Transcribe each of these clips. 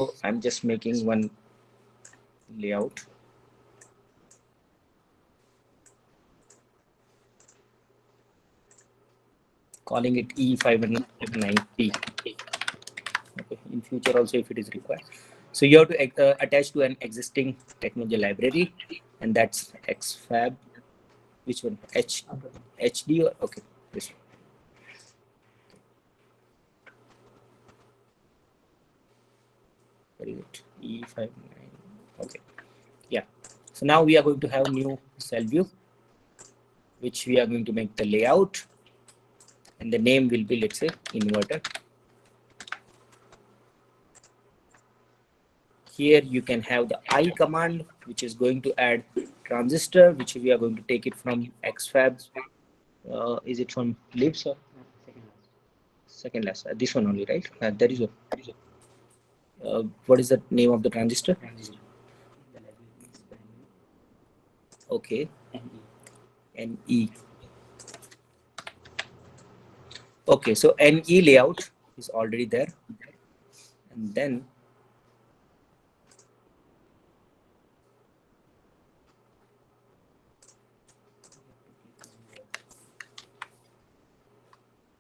So I'm just making one layout. Calling it E590. Okay, in future also if it is required. So you have to attach to an existing technology library, and that's XFAB. Which one? HD or okay, this one. Where is it? E59. Okay, yeah. So now we are going to have new cell view, which we are going to make the layout, and the name will be, let's say, inverter. Here you can have the I command, which is going to add transistor, which we are going to take it from XFAB. Is it from libs or second last? This one only, right? There is a. What is the name of the transistor? Okay, NE. Okay, so NE layout is already there, and then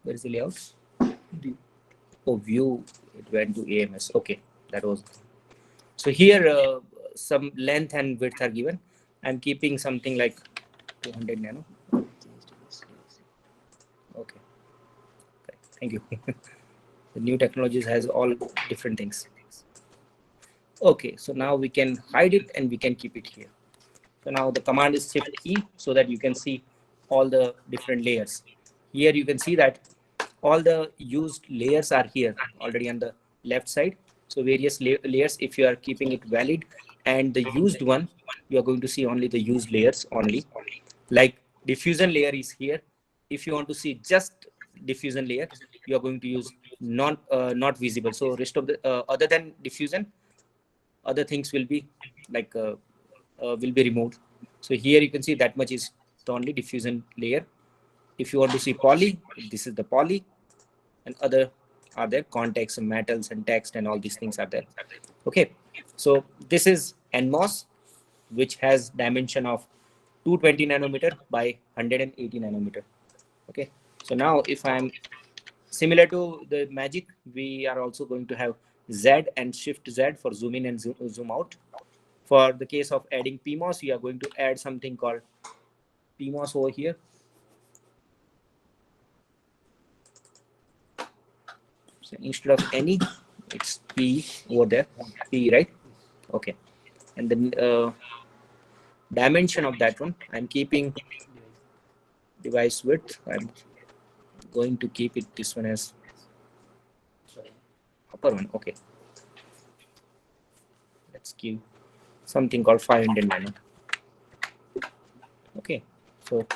where is the layout? Oh, view, it went to AMS. Okay, that was. So here some length and width are given. I'm keeping something like 200 nano. Okay, thank you. The new technologies has all different things. Okay, so now we can hide it and we can keep it here. So now the command is Shift E so that you can see all the different layers. Here you can see that all the used layers are here already on the left side. So various layers, if you are keeping it valid, and the used one, you are going to see only the used layers only. Like diffusion layer is here. If you want to see just diffusion layer, you are going to use not visible. So rest of the other than diffusion, other things will be like will be removed. So here you can see that much is the only diffusion layer. If you want to see poly, this is the poly, and other are there contacts and metals and text and all these things are there. Okay, so this is NMOS, which has dimension of 220 nanometer by 180 nanometer. Okay, so now if I'm similar to the magic, we are also going to have Z and Shift Z for zoom in and zoom out. For the case of adding PMOS, we are going to add something called PMOS over here. So instead of any, it's P over there, P, right? Okay. And then dimension of that one, I'm keeping device width. I'm going to keep it this one as upper one. Okay. Let's give something called 500 nano. Okay. So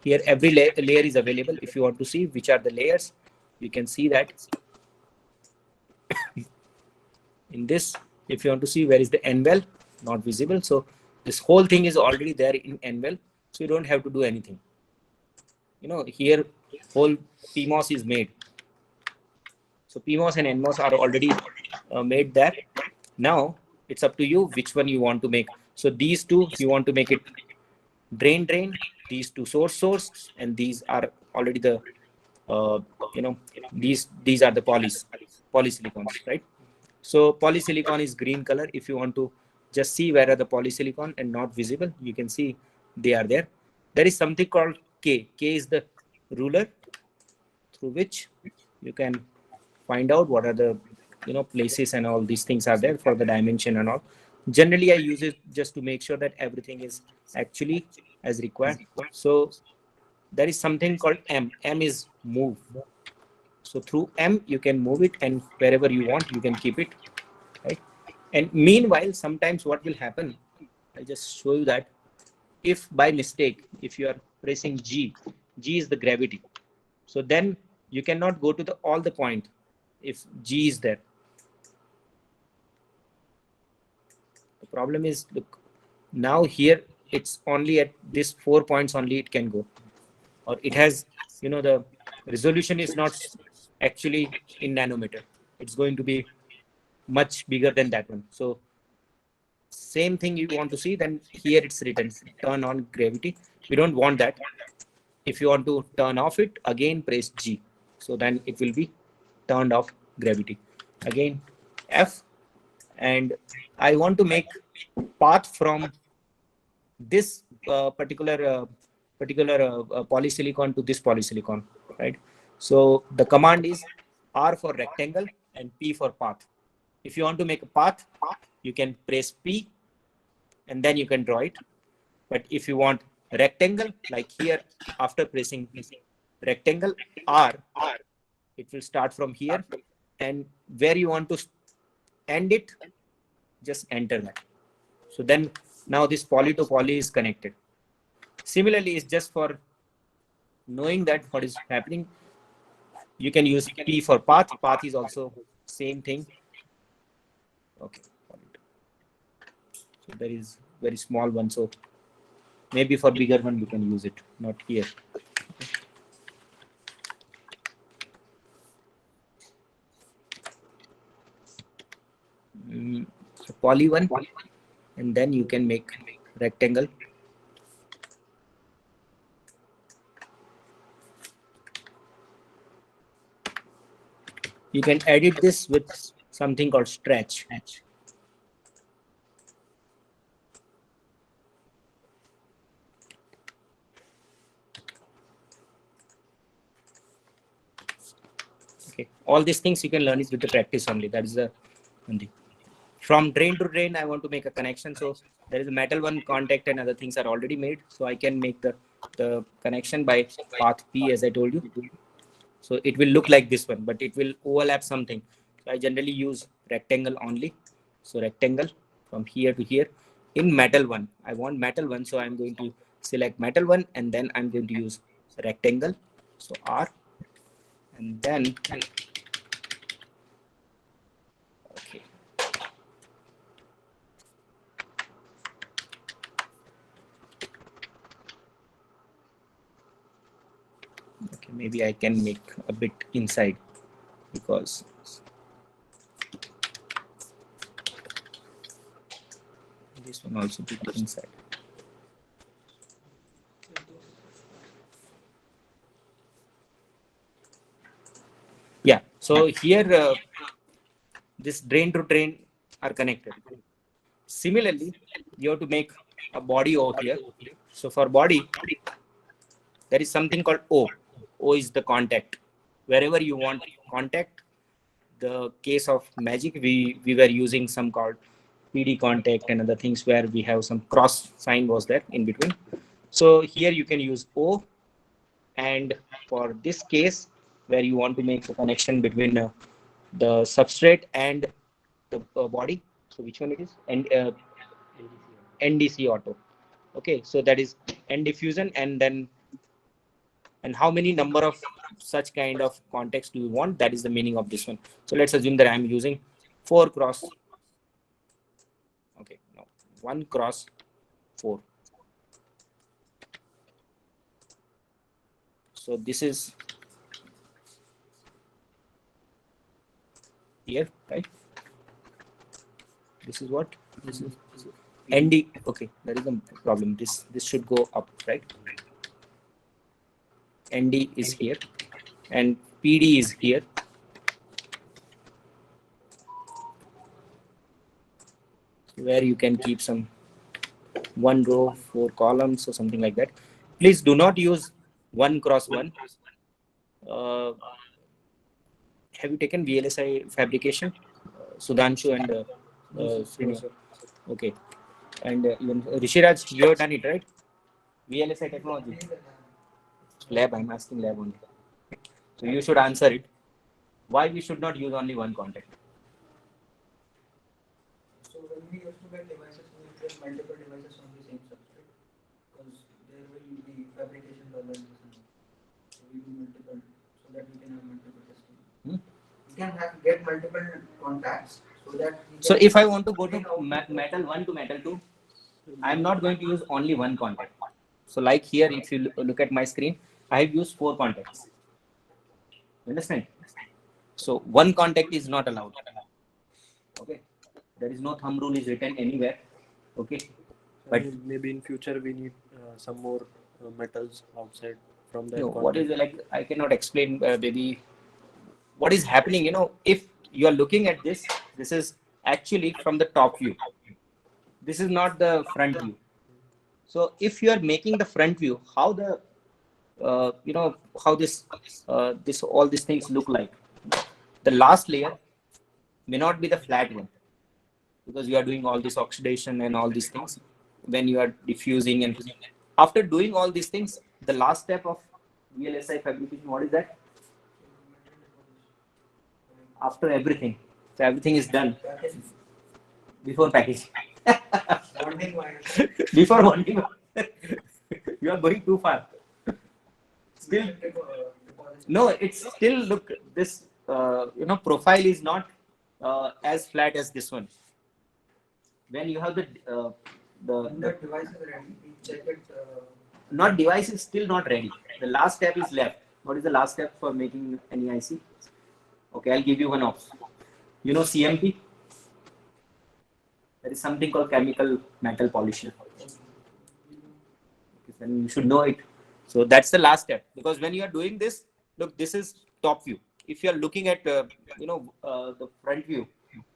here every layer is available. If you want to see which are the layers, you can see that in this. If you want to see where is the NVEL, not visible. So this whole thing is already there in NVEL, so you don't have to do anything. You know, here whole PMOS is made. So PMOS and NMOS are already made there. Now it's up to you which one you want to make. So these two, you want to make it drain, these two source, and these are already the you know, these are the polysilicons, right? So polysilicon is green color. If you want to just see where are the polysilicon and not visible, you can see they are there. There is something called K. K is the ruler through which you can find out what are the, you know, places and all these things are there for the dimension and all. Generally, I use it just to make sure that everything is actually as required. So there is something called M. M is move. So through M, you can move it, and wherever you want, you can keep it, right? And meanwhile, sometimes what will happen, I'll just show you that if by mistake, if you are pressing G, G is the gravity. So then you cannot go to the all the point if G is there. The problem is, look, now here it's only at this 4 points only it can go, or it has, you know, the resolution is not actually in nanometer. it's going to be much bigger than that one. So same thing you want to see, then here it's written turn on gravity. We don't want that. If you want to turn off it, again press G. So then it will be turned off gravity. Again F, and I want to make path from this particular polysilicon to this polysilicon, right? So the command is R for rectangle and P for path. If you want to make a path, you can press P and then you can draw it. But if you want rectangle, like here, after pressing rectangle R, it will start from here, and where you want to end it, just enter that. So then now this poly to poly is connected. Similarly, it's just for knowing that what is happening. You can use P for path. Path is also same thing. Okay. So there is very small one. So maybe for bigger one, you can use it, not here. So poly one, and then you can make rectangle. You can edit this with something called stretch. Okay, all these things you can learn is with the practice only. That is the one thing. From drain to drain, I want to make a connection. So there is a metal one contact and other things are already made. So I can make the connection by path P, as I told you. So it will look like this one, but it will overlap something. So I generally use rectangle only. So rectangle from here to here. In metal one, I want metal one. So I'm going to select metal one, and then I'm going to use rectangle. So R, and then, okay. Okay, maybe I can make a bit inside, because this one also be inside. Yeah, so here this drain to drain are connected. Similarly, you have to make a body over here. So for body, there is something called O. O is the contact. Wherever you want contact, the case of Magic, we were using some called PD contact and other things where we have some cross sign was there in between. So here you can use O, and for this case where you want to make a connection between the substrate and the body. So which one it is? And NDC auto. Okay, so that is N diffusion, and then how many number of such kind of contacts do you want? That is the meaning of this one. So let's assume that I'm using 4 cross. Okay, no, 1 cross 4. So this is here, right? This is what? This is ND. Okay, there is a problem. This should go up, right? ND is here, and PD is here. Where you can keep some 1 row, 4 columns, or something like that. Please do not use 1 cross 1. Have you taken VLSI fabrication? Sudhanshu and Srinivas. Okay. And even Rishiraj, you have done it, right? VLSI technology. Lab, I'm asking lab only. So you should answer it. Why we should not use only one contact? So when we used to get devices, we get multiple devices on the same substrate, because there will be fabrication tolerances. So we do multiple, so that we can have multiple testing. We can get multiple contacts, so that. So if I want to go to metal 1 to metal 2, I'm not going to use only one contact. So like here, if you look at my screen, I have used 4 contacts. Understand? So one contact is not allowed. Okay, there is no thumb rule is written anywhere. Okay, but maybe in future we need some more metals outside from that no, contact. what is like I cannot explain. Maybe what is happening. If you are looking at this, this is actually from the top view. This is not the front view. So if you are making the front view, how the how this all these things look like. The last layer may not be the flat one because you are doing all this oxidation and all these things when you are diffusing, and after doing all these things, the last step of VLSI fabrication, what is that? After everything, so everything is done before packaging. Bonding wire. Before bonding. You are going too far. Still, no, it's still look this profile is not as flat as this one. When you have When the device is ready, we check it. not device is still not ready. The last step is left. What is the last step for making any IC? Okay, I'll give you one option. You know CMP? There is something called chemical metal polisher. Then you should know it. So that's the last step, because when you are doing this, look, this is top view. If you are looking at the front view,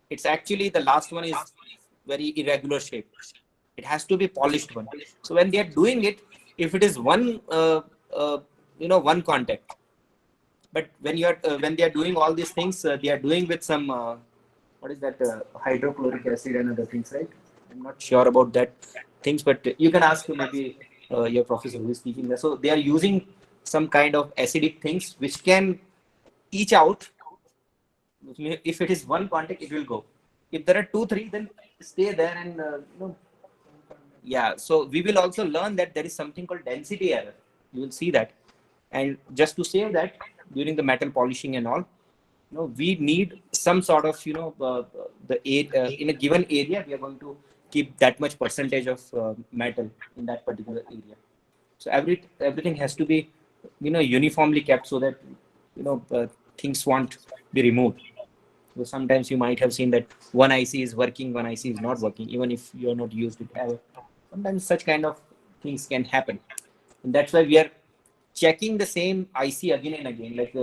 it's actually the last one is very irregular shape. It has to be polished one. So when they are doing it, if it is one one contact, but when you are when they are doing all these things, they are doing with some what is that hydrochloric acid and other things, right? I'm not sure about that things, but you can ask maybe your professor who is teaching there. So they are using some kind of acidic things which can each out. If it is one contact, it will go. If there are 2, 3, then stay there and yeah. So we will also learn that there is something called density error. You will see that, and just to save that during the metal polishing and all, we need some sort of in a given area we are going to keep that much percentage of metal in that particular area. So everything has to be uniformly kept so that things won't be removed. So sometimes you might have seen that one IC is working, one IC is not working, even if you are not used it ever. Sometimes such kind of things can happen, and that's why we are checking the same IC again and again. Like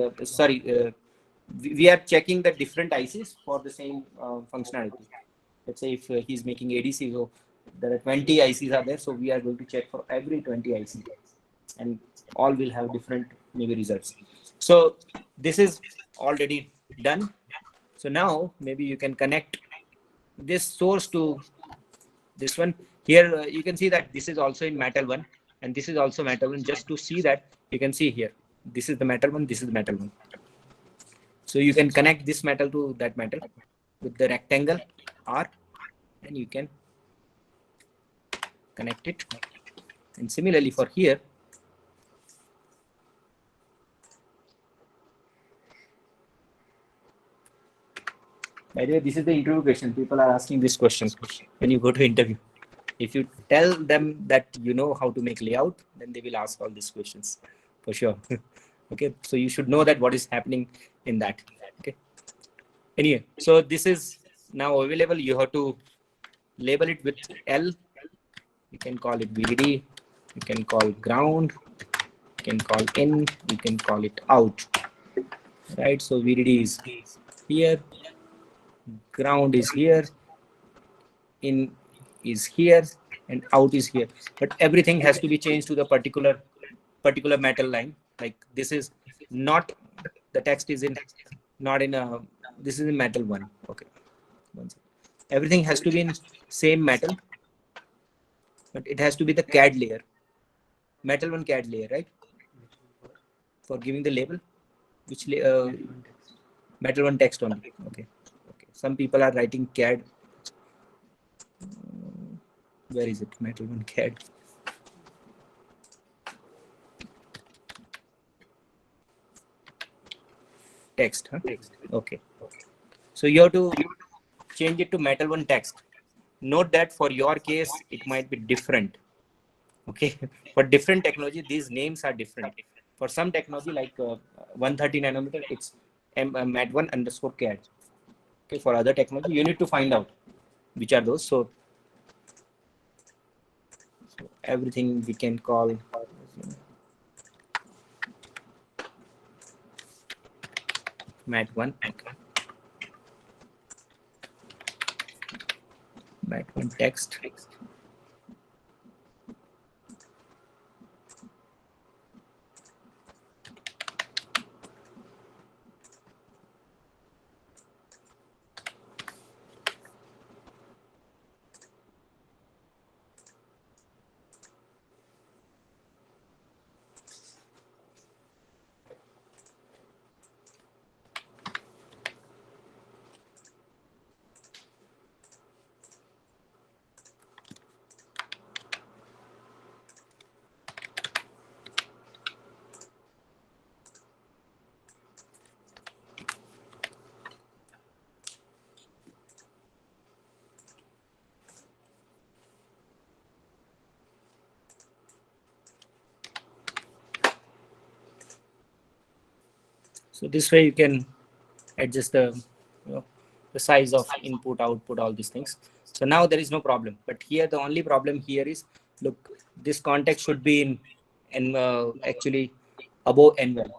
we are checking the different ICs for the same functionality. Let's say if he's making ADC, so there are 20 ICs are there, so we are going to check for every 20 IC, and all will have different maybe results. So this is already done. So now maybe you can connect this source to this one. Here you can see that this is also in metal one, and this is also metal one. Just to see that, you can see here, this is the metal one, this is the metal one. So you can connect this metal to that metal with the rectangle R, and you can connect it. And similarly for here, by the way, this is the interview question. People are asking this question when you go to interview. If you tell them that you know how to make layout, then they will ask all these questions for sure. Okay, so you should know that what is happening in that. Okay. Anyway, so this is now available. You have to label it with L. You can call it VDD. You can call ground. You can call in. You can call it out. Right. So VDD is here. Ground is here. In is here, and out is here. But everything has to be changed to the particular metal line. Like this is not, the text is in not in a, this is in metal one. Okay, everything has to be in same metal, but it has to be the CAD layer, metal one CAD layer, right? For giving the label, which metal one text only. Okay. Some people are writing CAD. Where is it? Metal one CAD. Text, huh? Okay. So you have to change it to metal one text. Note that for your case, it might be different. Okay. For different technology, these names are different. For some technology like 130 nanometer, it's mat1 underscore CAD. Okay, for other technology, you need to find out which are those. So everything we can call mat1. Okay. mat1 text. So this way you can adjust the, the size of input, output, all these things. So now there is no problem. But here the only problem here is, look, this context should be in and actually above NVEL,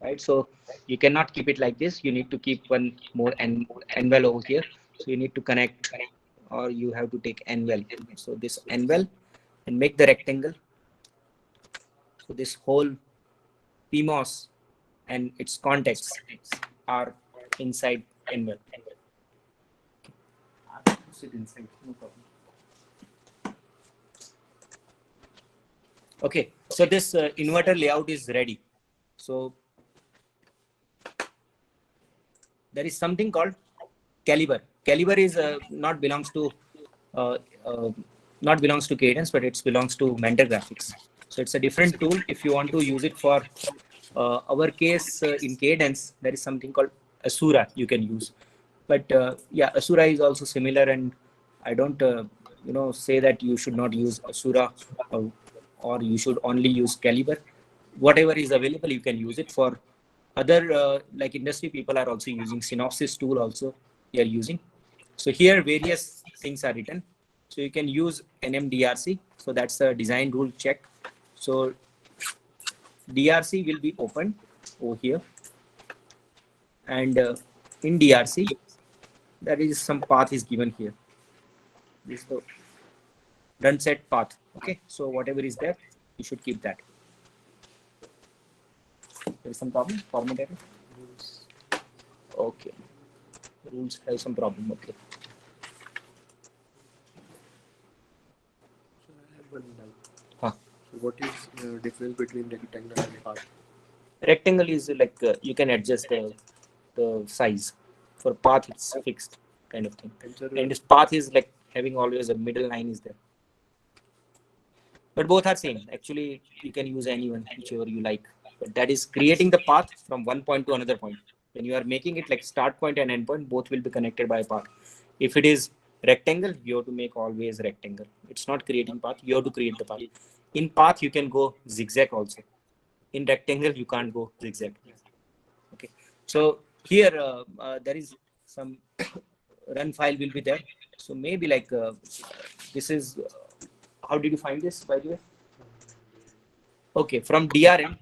right? So you cannot keep it like this. You need to keep one more NVEL over here. So you need to connect, or you have to take NVEL. So this NVEL and make the rectangle. So this whole PMOS and its contexts are inside NVEL. Sit inside, no problem. Okay, so this inverter layout is ready. So there is something called Calibre. Calibre is not belongs to Cadence, but it belongs to Mentor Graphics. So it's a different tool. If you want to use it for our case in Cadence, there is something called Asura you can use. But yeah, Asura is also similar, and I don't say that you should not use Asura or you should only use Calibre. Whatever is available, you can use it. For other like industry people are also using Synopsys tool also they are using. So here various things are written. So you can use NMDRC. So that's a design rule check. So DRC will be opened over here, and in DRC there is some path is given here. This is the run set path. Okay, so whatever is there, you should keep that. There is some problem, format error. Okay, rules have some problem. Okay. So I have one doubt. Huh. So what is the difference between rectangle and path? Rectangle is like you can adjust the size. For path, it's fixed kind of thing. And this path is like having always a middle line is there. But both are same. Actually, you can use anyone, whichever you like. But that is creating the path from one point to another point. When you are making it like start point and end point, both will be connected by a path. If it is rectangle, you have to make always rectangle. It's not creating path. You have to create the path. In path, you can go zigzag also. In rectangle, you can't go zigzag. Okay. So here there is some run file will be there. So maybe like this is. How did you find this, by the way? Okay, from DRM.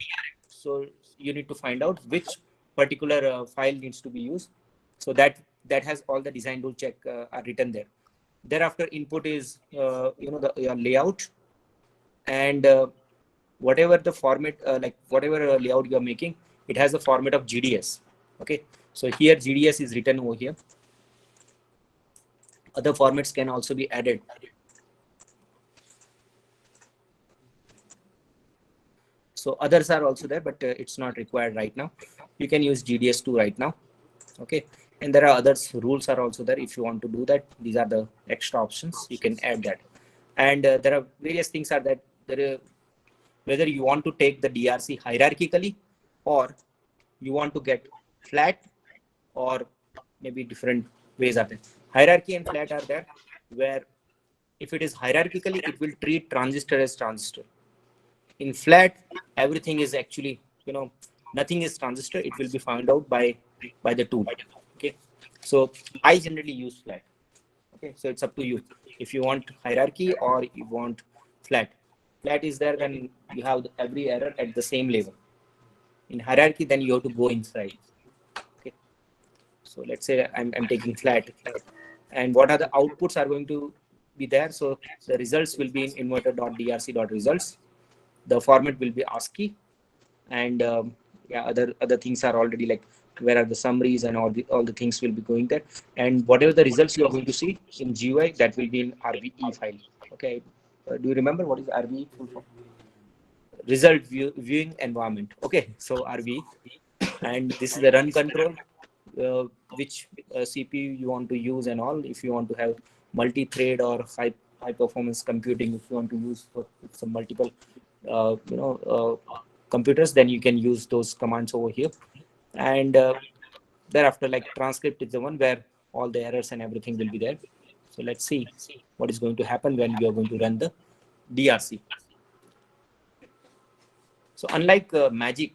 So you need to find out which particular file needs to be used. So that has all the design rule check are written there. Thereafter, input is the layout, and whatever the format, like whatever layout you are making, it has the format of GDS. Okay, so here GDS is written over here. Other formats can also be added. So others are also there, but it's not required right now. You can use GDS2 right now. Okay, and there are others. Rules are also there. If you want to do that, these are the extra options. You can add that. And there are various things are that there. Whether you want to take the DRC hierarchically, or you want to get flat, or maybe different ways are there. Hierarchy and flat are there, where if it is hierarchically, it will treat transistor as transistor. In flat, everything is actually, nothing is transistor. It will be found out by by the tool. Okay, so I generally use flat. Okay, so it's up to you if you want hierarchy or you want flat. Flat is there when you have every error at the same level. In hierarchy, then you have to go inside. Okay, so let's say I'm taking flat, and what are the outputs are going to be there? So the results will be in inverter.drc.results. The format will be ASCII, and yeah, other things are already like where are the summaries and all the things will be going there. And whatever the results you are going to see in GUI, that will be in RVE file. Okay, do you remember what is RVE full form? Viewing environment. Okay, so RVE, and this is the run control, which CPU you want to use and all. If you want to have multi-thread or high performance computing, if you want to use for some multiple computers, then you can use those commands over here. And thereafter, like transcript is the one where all the errors and everything will be there. So let's see what is going to happen when you are going to run the DRC. So unlike Magic,